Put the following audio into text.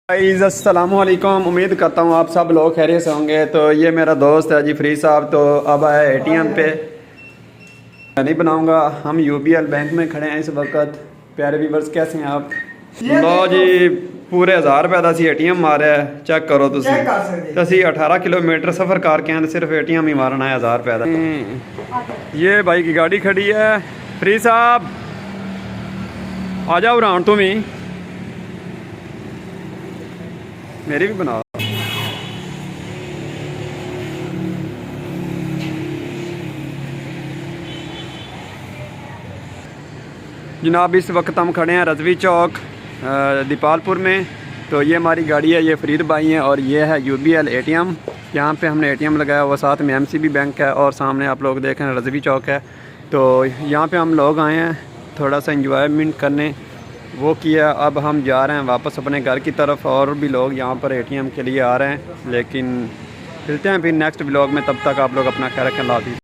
Guys अस्सलाम वालेकुम। उम्मीद करता हूँ आप सब लोग खैरियत से होंगे। तो ये मेरा दोस्त है जी फरीद साहब, तो अब आया एटीएम पे। मैं नहीं बनाऊँगा, हम यूबीएल बैंक में खड़े हैं इस वक्त। प्यारे व्यूअर्स कैसे हैं आप? लो जी पूरे 1000 रुपये का सी एटीएम मारे है। चेक करो तुम असी 18 किलोमीटर सफ़र करके हैं, सिर्फ एटीएम ही मारना है 1000 रुपये का। ये भाई की गाड़ी खड़ी है। फरीद साहब आ जाओ राउंड तुम ही, मेरी भी बना। जनाब इस वक्त हम खड़े हैं रजवी चौक दीपालपुर में। तो ये हमारी गाड़ी है, ये फरीद भाई हैं और ये है यूबीएल एटीएम। यहाँ पे हमने एटीएम लगाया हुआ, साथ में एमसीबी बैंक है और सामने आप लोग देख रहे हैं रजवी चौक है। तो यहाँ पे हम लोग आए हैं थोड़ा सा इंजॉयमेंट करने, वो किया। अब हम जा रहे हैं वापस अपने घर की तरफ। और भी लोग यहाँ पर एटीएम के लिए आ रहे हैं, लेकिन मिलते हैं फिर नेक्स्ट ब्लॉग में। तब तक आप लोग अपना ख्याल रखें। अल्लाह हाफ़िज़।